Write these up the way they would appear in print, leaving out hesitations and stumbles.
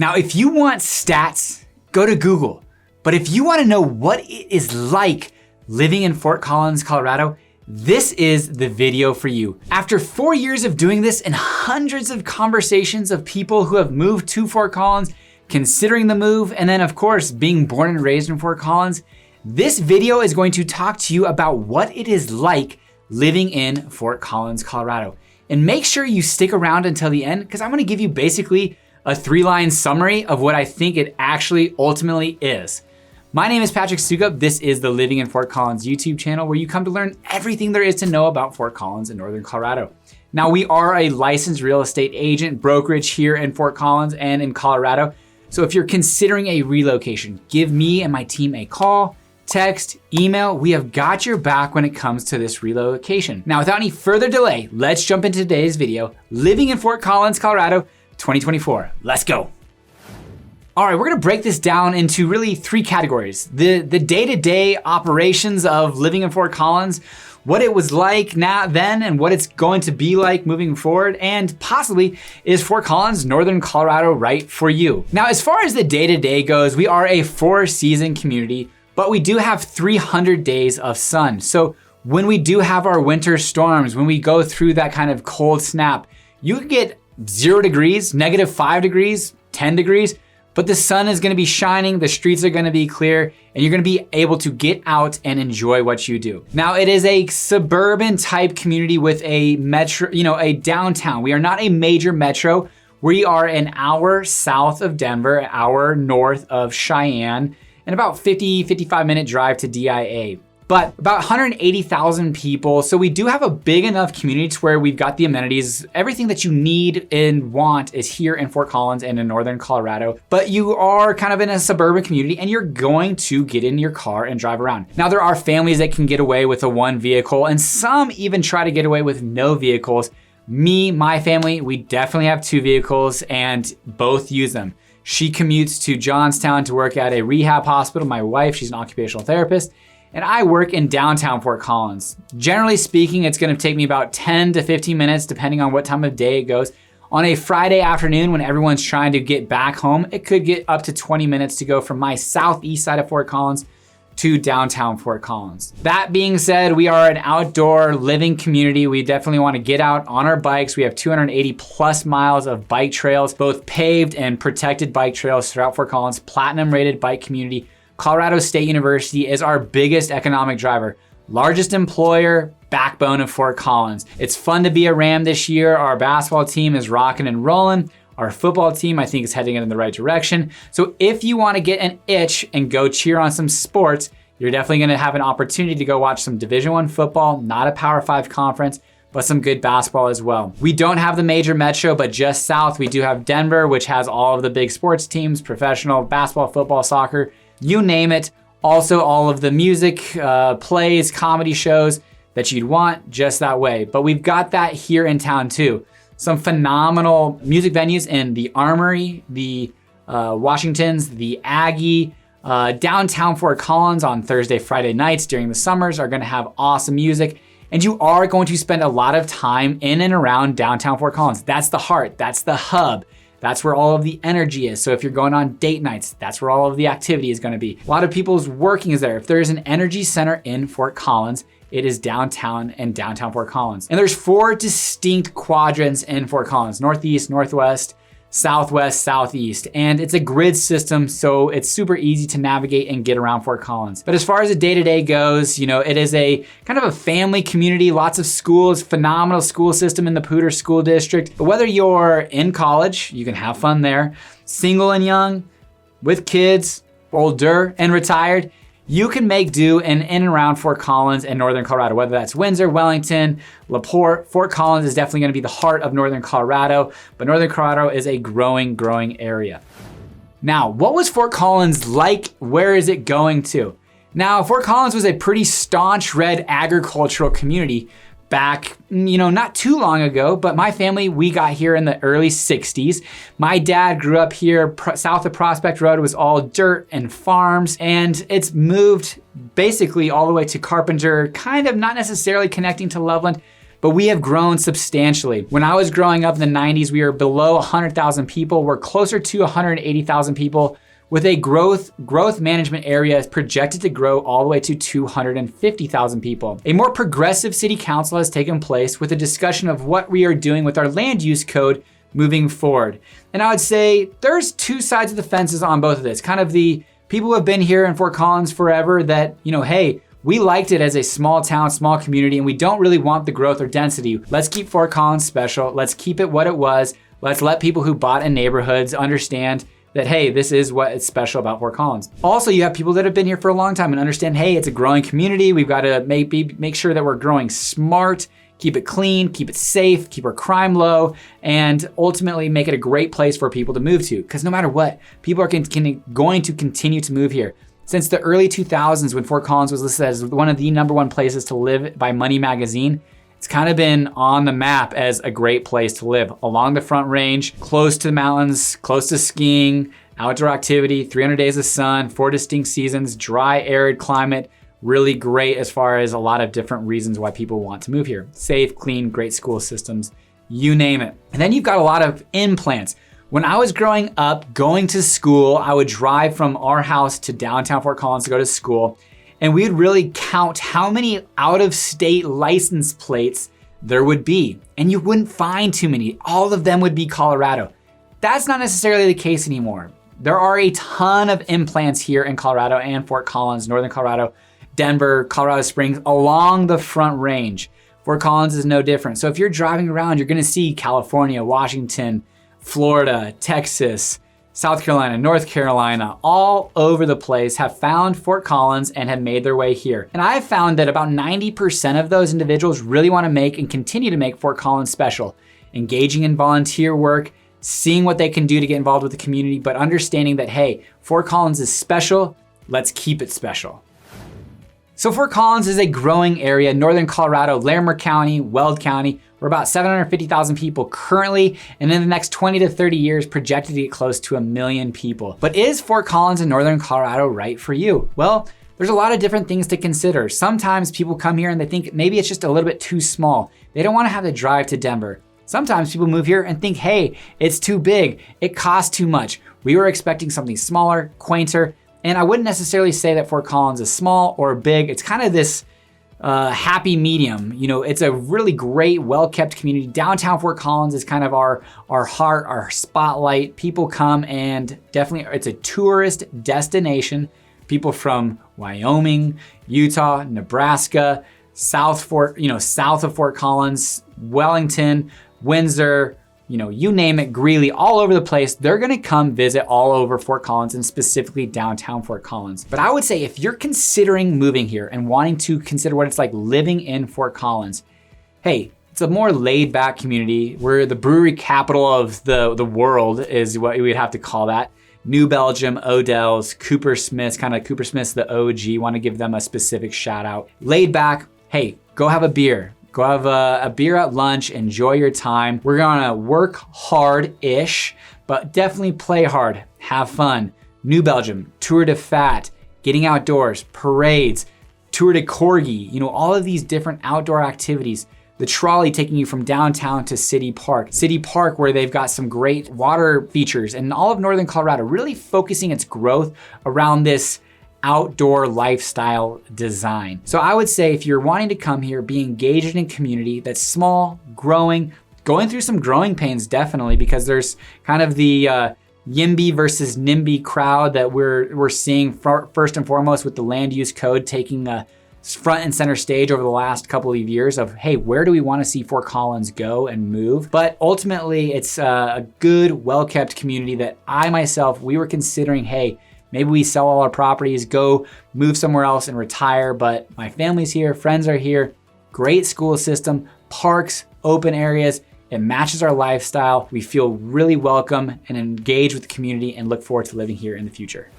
Now, if you want stats, go to Google. But if you want to know what it is like living in Fort Collins, Colorado, this is the video for you. After 4 years of doing this and hundreds of conversations of people who have moved to Fort Collins, considering the move, and then of course, being born and raised in Fort Collins, this video is going to talk to you about what it is like living in Fort Collins, Colorado. And make sure you stick around until the end, because I'm gonna give you basically a 3-line summary of what I think it actually ultimately is. My name is Patrick Soukup. This is the Living in Fort Collins YouTube channel where you come to learn everything there is to know about Fort Collins in Northern Colorado. Now, we are a licensed real estate agent brokerage here in Fort Collins and in Colorado. So if you're considering a relocation, give me and my team a call, text, email. We have got your back when it comes to this relocation. Now, without any further delay, let's jump into today's video, Living in Fort Collins, Colorado, 2024. Let's go. All right, we're gonna break this down into really 3 categories. The day-to-day operations of living in Fort Collins, what it was like then and what it's going to be like moving forward, and possibly, is Fort Collins, Northern Colorado right for you? Now, as far as the day-to-day goes, we are a 4-season community, but we do have 300 days of sun. So when we do have our winter storms, when we go through that kind of cold snap, you can get 0 degrees, -5 degrees, 10 degrees, but the sun is gonna be shining, the streets are gonna be clear, and you're gonna be able to get out and enjoy what you do. Now, it is a suburban type community with a metro, a downtown. We are not a major metro. We are an hour south of Denver, an hour north of Cheyenne, and about 55 minute drive to DIA. But about 180,000 people. So we do have a big enough community to where we've got the amenities. Everything that you need and want is here in Fort Collins and in Northern Colorado. But you are kind of in a suburban community and you're going to get in your car and drive around. Now, there are families that can get away with a 1 vehicle, and some even try to get away with no vehicles. Me, my family, we definitely have 2 vehicles and both use them. She commutes to Johnstown to work at a rehab hospital. My wife, she's an occupational therapist. And I work in downtown Fort Collins. Generally speaking, it's gonna take me about 10 to 15 minutes, depending on what time of day it goes. On a Friday afternoon when everyone's trying to get back home, it could get up to 20 minutes to go from my southeast side of Fort Collins to downtown Fort Collins. That being said, we are an outdoor living community. We definitely wanna get out on our bikes. We have 280 plus miles of bike trails, both paved and protected bike trails throughout Fort Collins, platinum rated bike community. Colorado State University is our biggest economic driver, largest employer, backbone of Fort Collins. It's fun to be a Ram this year. Our basketball team is rocking and rolling. Our football team, I think, is heading in the right direction. So if you want to get an itch and go cheer on some sports, you're definitely going to have an opportunity to go watch some Division I football, not a Power 5 conference, but some good basketball as well. We don't have the major metro, but just south, we do have Denver, which has all of the big sports teams, professional basketball, football, soccer, you name it. Also, all of the music, plays, comedy shows that you'd want just that way. But we've got that here in town too. Some phenomenal music venues in the Armory, the Washingtons, the Aggie, downtown Fort Collins on Thursday, Friday nights during the summers are gonna have awesome music. And you are going to spend a lot of time in and around downtown Fort Collins. That's the heart, that's the hub. That's where all of the energy is. So if you're going on date nights, that's where all of the activity is gonna be. A lot of people's working is there. If there's an energy center in Fort Collins, it is downtown and downtown Fort Collins. And there's 4 distinct quadrants in Fort Collins: Northeast, Northwest, Southwest, Southeast. And it's a grid system, so it's super easy to navigate and get around Fort Collins. But as far as the day-to-day goes, it is a kind of a family community, lots of schools, phenomenal school system in the Poudre School District. But whether you're in college, you can have fun there, single and young, with kids, older and retired, you can make do in and around Fort Collins and Northern Colorado, whether that's Windsor, Wellington, LaPorte. Fort Collins is definitely gonna be the heart of Northern Colorado, but Northern Colorado is a growing area. Now, what was Fort Collins like? Where is it going to? Now, Fort Collins was a pretty staunch red agricultural community back, not too long ago, but my family, we got here in the early 60s. My dad grew up here south of Prospect Road. It was all dirt and farms, and it's moved basically all the way to Carpenter, kind of not necessarily connecting to Loveland, but we have grown substantially. When I was growing up in the 90s, we were below 100,000 people. We're closer to 180,000 people, with a growth management area projected to grow all the way to 250,000 people. A more progressive city council has taken place with a discussion of what we are doing with our land use code moving forward. And I would say there's two sides of the fences on both of this. Kind of the people who have been here in Fort Collins forever that, hey, we liked it as a small town, small community, and we don't really want the growth or density. Let's keep Fort Collins special. Let's keep it what it was. Let's let people who bought in neighborhoods understand that, hey, this is what is special about Fort Collins. Also, you have people that have been here for a long time and understand, hey, it's a growing community. We've got to make sure that we're growing smart, keep it clean, keep it safe, keep our crime low, and ultimately make it a great place for people to move to. Because no matter what, people are going to continue to move here. Since the early 2000s, when Fort Collins was listed as one of the #1 places to live by Money Magazine, it's kind of been on the map as a great place to live. Along the Front Range, close to the mountains, close to skiing, outdoor activity, 300 days of sun, 4 distinct seasons, dry, arid climate, really great as far as a lot of different reasons why people want to move here. Safe, clean, great school systems, you name it. And then you've got a lot of implants. When I was growing up, going to school, I would drive from our house to downtown Fort Collins to go to school. And we'd really count how many out-of-state license plates there would be. And you wouldn't find too many. All of them would be Colorado. That's not necessarily the case anymore. There are a ton of implants here in Colorado and Fort Collins, Northern Colorado, Denver, Colorado Springs, along the Front Range. Fort Collins is no different. So if you're driving around, you're gonna see California, Washington, Florida, Texas, South Carolina, North Carolina, all over the place have found Fort Collins and have made their way here. And I've found that about 90% of those individuals really want to make and continue to make Fort Collins special, engaging in volunteer work, seeing what they can do to get involved with the community, but understanding that, hey, Fort Collins is special, let's keep it special. So Fort Collins is a growing area, Northern Colorado, Larimer County, Weld County. We're about 750,000 people currently, and in the next 20 to 30 years, projected to get close to 1 million people. But is Fort Collins in Northern Colorado right for you? Well, there's a lot of different things to consider. Sometimes people come here and they think maybe it's just a little bit too small. They don't want to have to drive to Denver. Sometimes people move here and think, hey, it's too big. It costs too much. We were expecting something smaller, quainter, and I wouldn't necessarily say that Fort Collins is small or big. It's kind of this happy medium. It's a really great, well-kept community. Downtown Fort Collins is kind of our heart, our spotlight. People come and definitely, it's a tourist destination. People from Wyoming, Utah, Nebraska, south of Fort Collins, Wellington, Windsor, you name it, Greeley, all over the place. They're gonna come visit all over Fort Collins and specifically downtown Fort Collins. But I would say if you're considering moving here and wanting to consider what it's like living in Fort Collins, hey, it's a more laid back community. We're the brewery capital of the world is what we'd have to call that. New Belgium, Odell's, Cooper Smith's, kind of Cooper Smith's the OG, want to give them a specific shout out. Laid back, hey, go have a beer. Go have a beer at lunch, enjoy your time. We're gonna work hard-ish, but definitely play hard, have fun. New Belgium, Tour de Fat, getting outdoors, parades, Tour de Corgi, all of these different outdoor activities. The trolley taking you from downtown to City Park. City Park, where they've got some great water features, and all of Northern Colorado, really focusing its growth around this outdoor lifestyle design. So I would say if you're wanting to come here, be engaged in a community that's small, growing, going through some growing pains definitely, because there's kind of the YIMBY versus NIMBY crowd that we're seeing first and foremost with the land use code taking a front and center stage over the last couple of years of, hey, where do we want to see Fort Collins go and move? But ultimately it's a good, well-kept community that I myself, we were considering, hey, maybe we sell all our properties, go move somewhere else and retire, but my family's here, friends are here, great school system, parks, open areas. It matches our lifestyle. We feel really welcome and engaged with the community and look forward to living here in the future.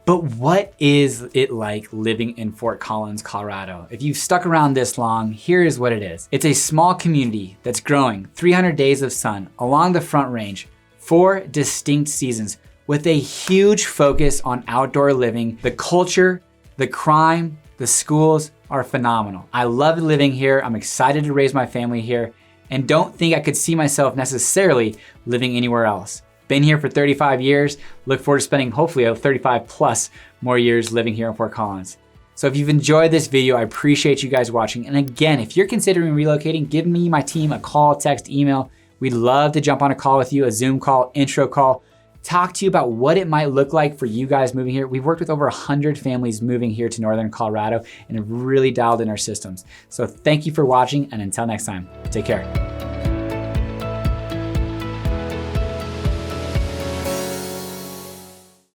But what is it like living in Fort Collins, Colorado? If you've stuck around this long, here is what it is. It's a small community that's growing, 300 days of sun along the Front Range, 4 distinct seasons, with a huge focus on outdoor living. The culture, the crime, the schools are phenomenal. I love living here. I'm excited to raise my family here and don't think I could see myself necessarily living anywhere else. Been here for 35 years. Look forward to spending hopefully 35 plus more years living here in Fort Collins. So if you've enjoyed this video, I appreciate you guys watching. And again, if you're considering relocating, give me, my team a call, text, email. We'd love to jump on a call with you, a Zoom call, intro call, talk to you about what it might look like for you guys moving here. We've worked with over 100 families moving here to Northern Colorado and have really dialed in our systems. So thank you for watching, and until next time, take care.